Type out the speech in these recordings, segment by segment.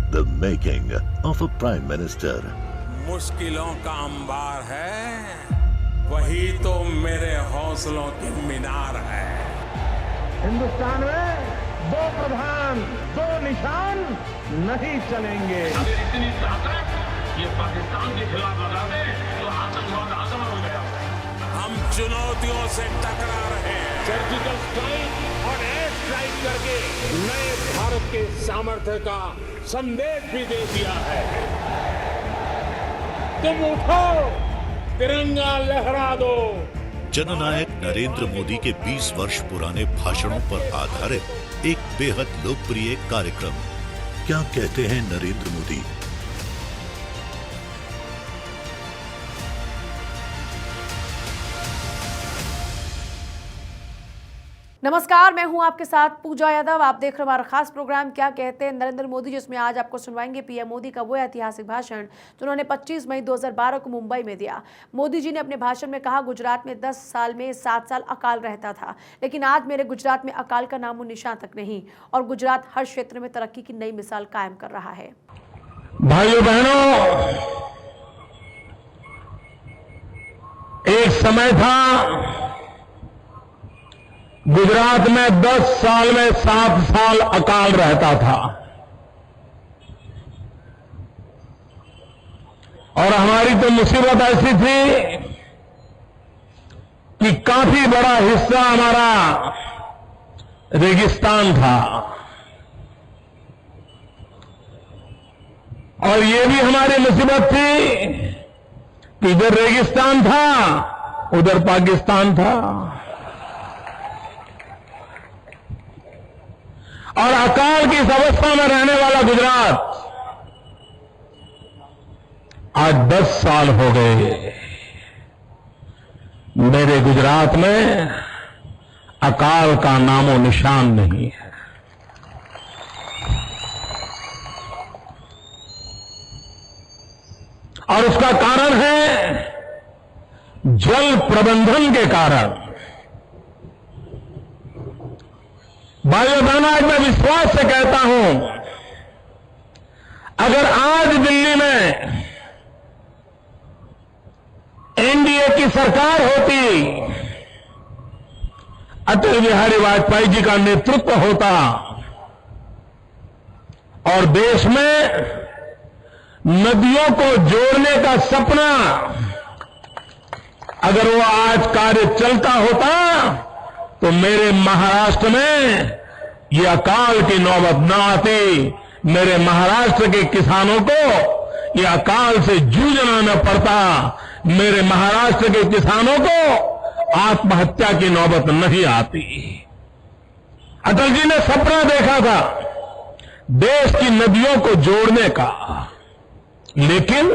The making of a Prime Minister. मुश्किलों का अंबार है, वही तो मेरे हौसलों की मीनार है। हिंदुस्तान में दो प्रधान दो निशान नहीं चलेंगे। अगर इतनी ताकत ये पाकिस्तान के खिलाफ लगा दे तो आतंकवाद आसान हो गया। हम चुनौतियों से टकरा रहे हैं। सर्जिकल स्ट्राइक और एयर स्ट्राइक करके नए भारत के सामर्थ्य का संदेश भी दे दिया है। तुम उठो, तिरंगा लहरा दो। जननायक नरेंद्र मोदी के 20 वर्ष पुराने भाषणों पर आधारित एक बेहद लोकप्रिय कार्यक्रम। क्या कहते हैं नरेंद्र मोदी? नमस्कार, मैं हूं आपके साथ पूजा यादव। आप देख रहे हैं हमारा खास प्रोग्राम क्या कहते हैं नरेंद्र मोदी, जिसमें आज आपको सुनवाएंगे पीएम मोदी का वो ऐतिहासिक भाषण जो उन्होंने 25 मई 2012 को मुंबई में दिया। मोदी जी ने अपने भाषण में कहा, गुजरात में 10 साल में 7 साल अकाल रहता था, लेकिन आज मेरे गुजरात में अकाल का नामो निशान तक नहीं, और गुजरात हर क्षेत्र में तरक्की की नई मिसाल कायम कर रहा है। भाइयों बहनों, एक समय था गुजरात में 10 साल में 7 साल अकाल रहता था, और हमारी तो मुसीबत ऐसी थी कि काफी बड़ा हिस्सा हमारा रेगिस्तान था, और ये भी हमारी मुसीबत थी कि इधर रेगिस्तान था उधर पाकिस्तान था, और अकाल की इस अवस्था में रहने वाला गुजरात आज 10 साल हो गए। मेरे गुजरात में अकाल का नामो निशान नहीं है। और उसका कारण है जल प्रबंधन के कारण। भाइयों बहनों, आज मैं विश्वास से कहता हूं, अगर आज दिल्ली में एनडीए की सरकार होती, अटल बिहारी वाजपेयी जी का नेतृत्व होता, और देश में नदियों को जोड़ने का सपना अगर वो आज कार्य चलता होता, तो मेरे महाराष्ट्र में ये अकाल की नौबत न आती। मेरे महाराष्ट्र के किसानों को ये अकाल से जूझना न पड़ता। मेरे महाराष्ट्र के किसानों को आत्महत्या की नौबत नहीं आती। अटल जी ने सपना देखा था देश की नदियों को जोड़ने का, लेकिन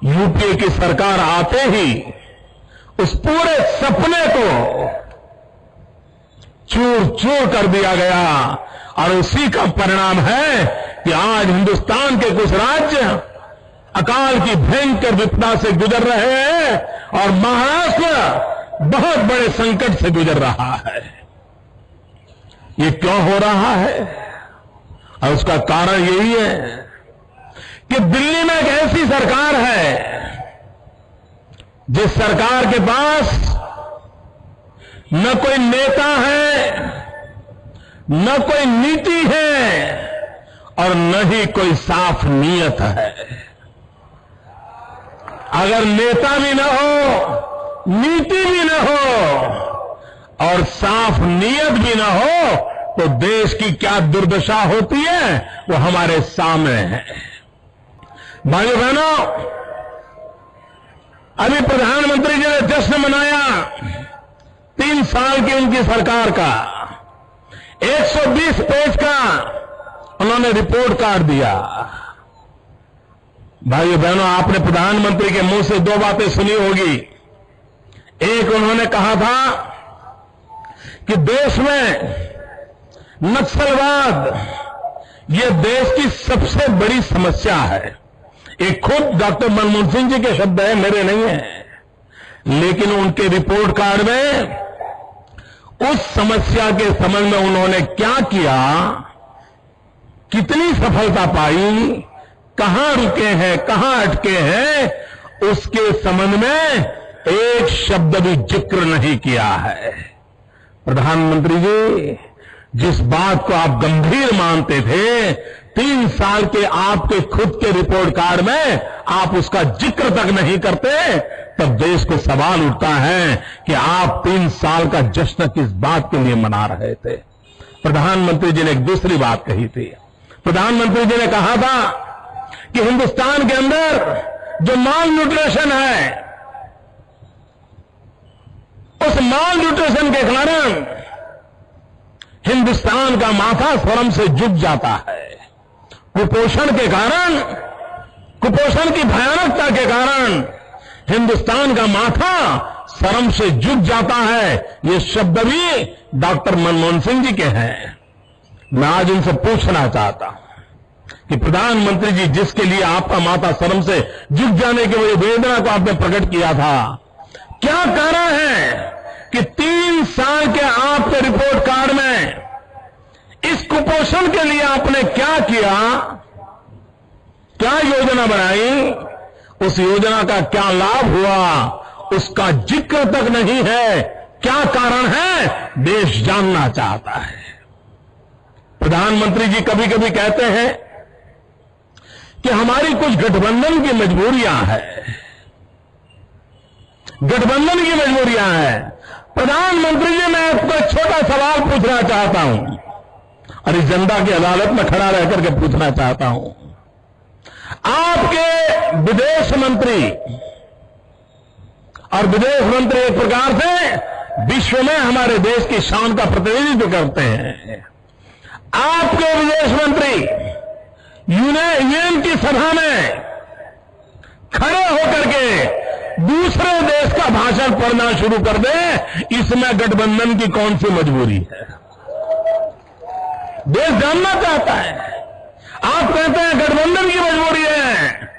यूपीए की सरकार आते ही उस पूरे सपने को चूर चूर कर दिया गया, और उसी का परिणाम है कि आज हिंदुस्तान के कुछ राज्य अकाल की भयंकर विपदा से गुजर रहे हैं, और महाराष्ट्र बहुत बड़े संकट से गुजर रहा है। ये क्यों हो रहा है? और उसका कारण यही है कि दिल्ली में एक ऐसी सरकार है जिस सरकार के पास न कोई नेता है, न कोई नीति है, और न ही कोई साफ नीयत है। अगर नेता भी न हो, नीति भी न हो, और साफ नीयत भी न हो, तो देश की क्या दुर्दशा होती है वो हमारे सामने है। भाइयों बहनों, अभी प्रधानमंत्री जी ने जश्न मनाया 3 साल की उनकी सरकार का। 120 पेज का उन्होंने रिपोर्ट कार्ड दिया। भाइयों बहनों, आपने प्रधानमंत्री के मुंह से 2 बातें सुनी होगी। एक, उन्होंने कहा था कि देश में नक्सलवाद ये देश की सबसे बड़ी समस्या है। ये खुद डॉक्टर मनमोहन सिंह जी के शब्द हैं, मेरे नहीं हैं। लेकिन उनके रिपोर्ट कार्ड में उस समस्या के संबंध में उन्होंने क्या किया कितनी सफलता पाई, कहां रुके हैं, कहां अटके हैं, उसके संबंध में एक शब्द भी जिक्र नहीं किया है। प्रधानमंत्री जी, जिस बात को आप गंभीर मानते थे, 3 साल के आपके खुद के रिपोर्ट कार्ड में आप उसका जिक्र तक नहीं करते, तब देश को सवाल उठता है कि आप 3 साल का जश्न किस बात के लिए मना रहे थे। प्रधानमंत्री जी ने एक दूसरी बात कही थी। प्रधानमंत्री जी ने कहा था कि हिंदुस्तान के अंदर जो माल न्यूट्रिशन है, उस माल न्यूट्रिशन के कारण हिंदुस्तान का माथा शर्म से झुक जाता है। कुपोषण के कारण, कुपोषण की भयानकता के कारण हिंदुस्तान का माथा शर्म से झुक जाता है। ये शब्द भी डॉक्टर मनमोहन सिंह जी के हैं। मैं आज उनसे पूछना चाहता हूं कि प्रधानमंत्री जी, जिसके लिए आपका माथा शर्म से झुक जाने की वही वेदना को आपने प्रकट किया था, क्या कारण है कि 3 साल के आपके रिपोर्ट कार्ड में इस कुपोषण के लिए आपने क्या किया, क्या योजना बनाई, उस योजना का क्या लाभ हुआ, उसका जिक्र तक नहीं है। क्या कारण है, देश जानना चाहता है। प्रधानमंत्री जी कभी कभी कहते हैं कि हमारी कुछ गठबंधन की मजबूरियां हैं, गठबंधन की मजबूरियां हैं। प्रधानमंत्री जी, मैं आपको एक छोटा सवाल पूछना चाहता हूं और इस जनता की अदालत में खड़ा रह करके पूछना चाहता हूं। आपके विदेश मंत्री, और विदेश मंत्री एक प्रकार से विश्व में हमारे देश की शान का प्रतिनिधित्व करते हैं, आपके विदेश मंत्री यूएन की सभा में खड़े होकर के दूसरे देश का भाषण पढ़ना शुरू कर दे, इसमें गठबंधन की कौन सी मजबूरी है? देश जानना चाहता है। आप कहते हैं गठबंधन की मजबूरी है,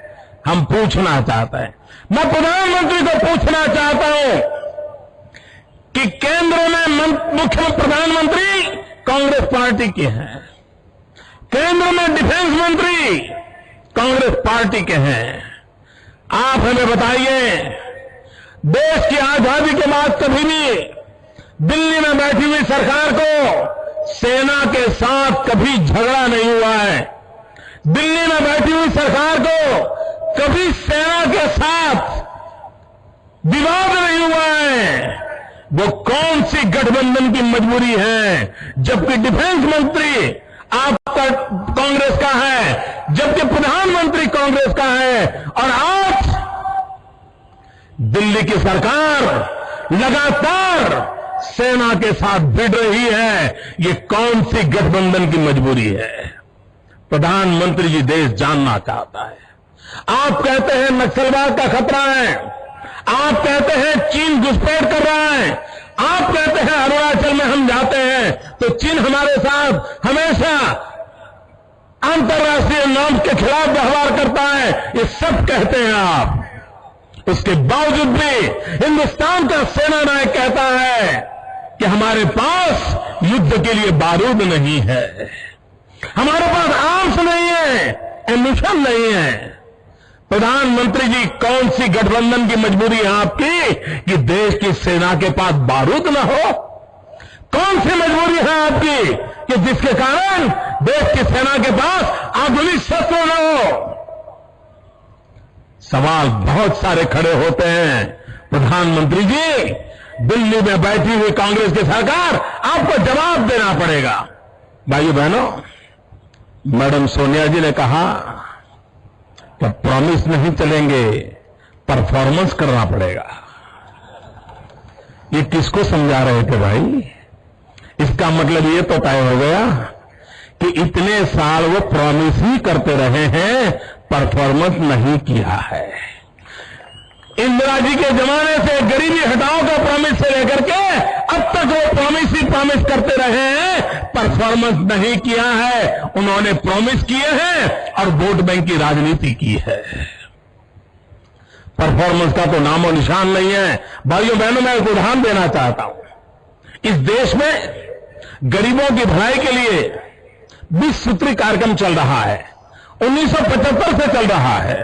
हम पूछना चाहते हैं। मैं प्रधानमंत्री को पूछना चाहता हूं कि केंद्र में मुख्य प्रधानमंत्री कांग्रेस पार्टी के हैं, केंद्र में डिफेंस मंत्री कांग्रेस पार्टी के हैं। आप हमें बताइए, देश की आजादी के बाद कभी भी दिल्ली में बैठी हुई सरकार को सेना के साथ कभी झगड़ा नहीं हुआ है। दिल्ली में बैठी हुई सरकार को कभी सेना के साथ विवाद नहीं हुआ है। वो कौन सी गठबंधन की मजबूरी है, जबकि डिफेंस मंत्री आपका कांग्रेस का है, जबकि प्रधानमंत्री कांग्रेस का है, और आज दिल्ली की सरकार लगातार सेना के साथ भिड़ रही है। ये कौन सी गठबंधन की मजबूरी है? प्रधानमंत्री जी, देश जानना चाहता है। आप कहते हैं नक्सलवाद का खतरा है, आप कहते हैं चीन घुसपैठ कर रहा है, आप कहते हैं अरुणाचल में हम जाते हैं तो चीन हमारे साथ हमेशा अंतर्राष्ट्रीय नॉर्म्स के खिलाफ व्यवहार करता है, ये सब कहते हैं आप। उसके बावजूद भी हिंदुस्तान का सेना नायक कहता है कि हमारे पास युद्ध के लिए बारूद नहीं है, हमारे पास आर्म्स नहीं है, एम्यूनिशन नहीं है। प्रधानमंत्री जी, कौन सी गठबंधन की मजबूरी है आपकी कि देश की सेना के पास बारूद न हो? कौन सी मजबूरी है आपकी कि जिसके कारण देश की सेना के पास आधुनिक शस्त्र न हो? सवाल बहुत सारे खड़े होते हैं। प्रधानमंत्री जी, दिल्ली में बैठी हुई कांग्रेस की सरकार, आपको जवाब देना पड़ेगा। भाइयों बहनों, मैडम सोनिया जी ने कहा कि प्रॉमिस नहीं चलेंगे, परफॉर्मेंस करना पड़ेगा। ये किसको समझा रहे थे भाई? इसका मतलब ये तो तय हो गया कि इतने साल वो प्रॉमिस ही करते रहे हैं, परफॉर्मेंस नहीं किया है। इंदिरा जी के जमाने से गरीबी हटाओ का प्रॉमिस से लेकर के अब तक वो प्रॉमिस ही प्रॉमिस करते रहे हैं, परफॉर्मेंस नहीं किया है। उन्होंने प्रॉमिस किए हैं और वोट बैंक की राजनीति की है। परफॉर्मेंस का तो नामो निशान नहीं है। भाइयों बहनों, मैं एक उदाहरण देना चाहता हूं। इस देश में गरीबों की भलाई के लिए 20 सूत्री कार्यक्रम चल रहा है, 1975 से चल रहा है,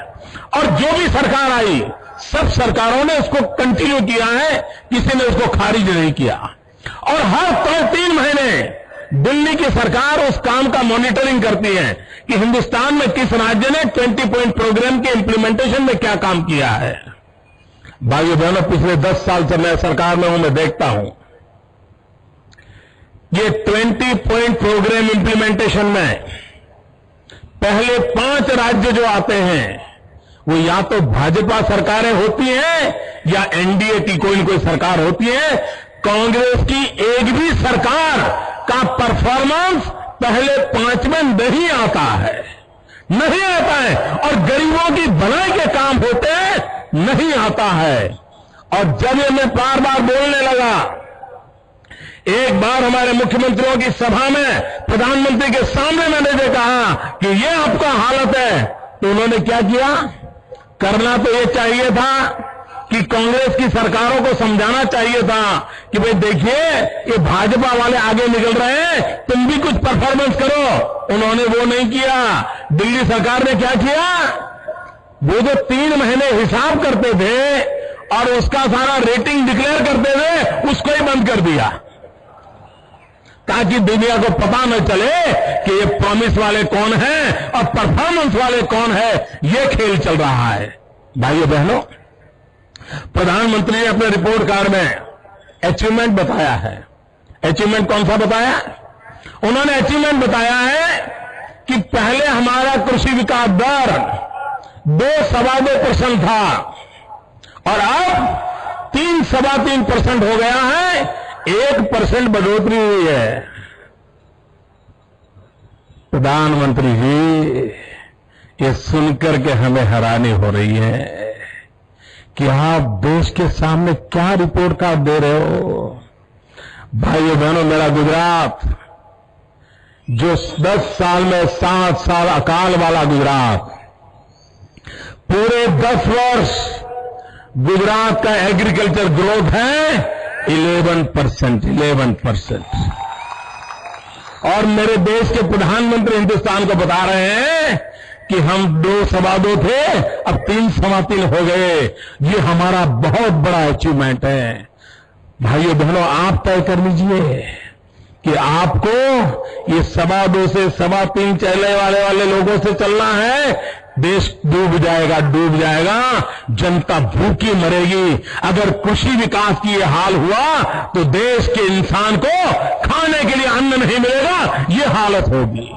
और जो भी सरकार आई सब सरकारों ने उसको कंटिन्यू किया है, किसी ने उसको खारिज नहीं किया। और हर 3 महीने दिल्ली की सरकार उस काम का मॉनिटरिंग करती है कि हिंदुस्तान में किस राज्य ने 20 पॉइंट प्रोग्राम के इंप्लीमेंटेशन में क्या काम किया है। भाइयों बहनों, पिछले 10 साल से मैं सरकार में हूं, मैं देखता हूं ये 20 पॉइंट प्रोग्राम इंप्लीमेंटेशन में पहले 5 राज्य जो आते हैं वो या तो भाजपा सरकारें होती हैं या एनडीए की कोई न कोई सरकार होती है। कांग्रेस की एक भी सरकार का परफॉर्मेंस पहले 5 में नहीं आता है, नहीं आता है, और गरीबों की भलाई के काम होते हैं नहीं आता है। और जब ये मैं बार बार बोलने लगा, एक बार हमारे मुख्यमंत्रियों की सभा में प्रधानमंत्री के सामने मैंने कहा कि ये आपका हालत है, तो उन्होंने क्या किया? करना तो ये चाहिए था कि कांग्रेस की सरकारों को समझाना चाहिए था कि भाई देखिए ये भाजपा वाले आगे निकल रहे हैं, तुम भी कुछ परफॉर्मेंस करो। उन्होंने वो नहीं किया। दिल्ली सरकार ने क्या किया? वो जो 3 महीने हिसाब करते थे और उसका सारा रेटिंग डिक्लेयर करते थे, उसको ही बंद कर दिया ताकि दुनिया को पता न चले कि ये प्रॉमिस वाले कौन हैं और परफॉर्मेंस वाले कौन है। ये खेल चल रहा है। भाइयों बहनों, प्रधानमंत्री ने अपने रिपोर्ट कार्ड में अचीवमेंट बताया है। अचीवमेंट कौन सा बताया? उन्होंने अचीवमेंट बताया है कि पहले हमारा कृषि विकास दर 2.25% था और अब 3.25% हो गया है, 1% बढ़ोतरी हुई है। प्रधानमंत्री जी, ये सुनकर के हमें हैरानी हो रही है कि आप देश के सामने क्या रिपोर्ट कार्ड दे रहे हो। भाइयों बहनों, मेरा गुजरात जो 10 साल में 7 साल अकाल वाला गुजरात, पूरे 10 वर्ष गुजरात का एग्रीकल्चर ग्रोथ है 11%। और मेरे देश के प्रधानमंत्री हिंदुस्तान को बता रहे हैं कि हम 2.25 थे, अब 3.3 हो गए। ये हमारा बहुत बड़ा अचीवमेंट है। भाइयों बहनों, आप तय कर लीजिए कि आपको ये 2.25 से 3.25 चलने वाले लोगों से चलना है। देश डूब जाएगा, डूब जाएगा, जनता भूखी मरेगी। अगर कृषि विकास की ये हाल हुआ तो देश के इंसान को खाने के लिए अन्न नहीं मिलेगा, ये हालत होगी।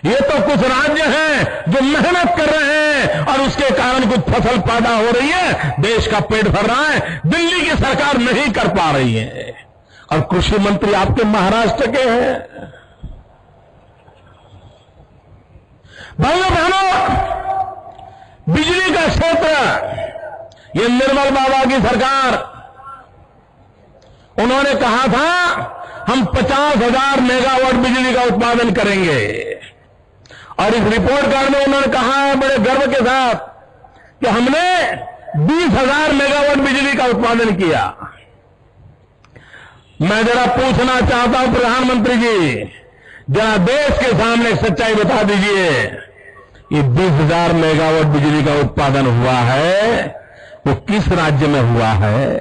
ये तो कुछ राज्य हैं जो मेहनत कर रहे हैं और उसके कारण कुछ फसल पैदा हो रही है, देश का पेट भर रहा है। दिल्ली की सरकार नहीं कर पा रही है और कृषि मंत्री आपके महाराष्ट्र के हैं। भाइयों बहनों, बिजली का क्षेत्र, ये निर्मल बाबा की सरकार, उन्होंने कहा था हम 50,000 मेगावाट बिजली का उत्पादन करेंगे और इस रिपोर्ट कार्ड में उन्होंने कहा है बड़े गर्व के साथ कि हमने 20,000 मेगावाट बिजली का उत्पादन किया। मैं जरा पूछना चाहता हूं प्रधानमंत्री जी, जरा देश के सामने सच्चाई बता दीजिए, ये 20,000 मेगावाट बिजली का उत्पादन हुआ है वो किस राज्य में हुआ है,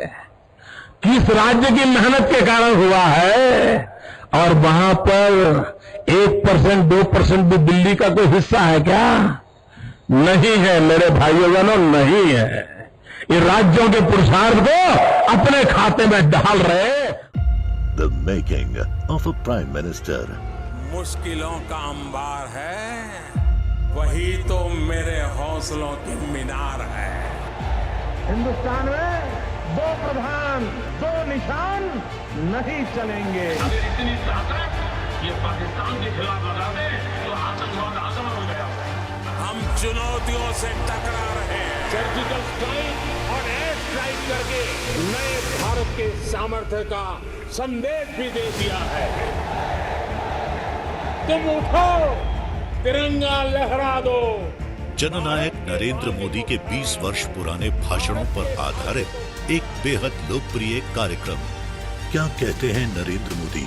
किस राज्य की मेहनत के कारण हुआ है? और वहां पर 1% 2% भी दिल्ली का कोई हिस्सा है क्या? नहीं है मेरे भाइयों बहनों, नहीं है। ये राज्यों के पुरुषार्थ को अपने खाते में डाल रहे। The making of a Prime Minister. मुश्किलों का अंबार है, वही तो मेरे हौसलों की मीनार है। हिंदुस्तान में 2 प्रधान 2 निशान नहीं चलेंगे। अगर इतनी ताकत ये पाकिस्तान के खिलाफ लगा दे तो आतंकवाद आसमान हो गया। हम चुनौतियों से टकरा रहे हैं। सर्जिकल स्ट्राइक और एयर स्ट्राइक करके नए भारत के सामर्थ्य का संदेश भी दे दिया है। तुम उठो, तिरंगा लहरा दो। जननायक नरेंद्र मोदी के 20 वर्ष पुराने भाषणों पर आधारित एक बेहद लोकप्रिय कार्यक्रम क्या कहते हैं नरेंद्र मोदी।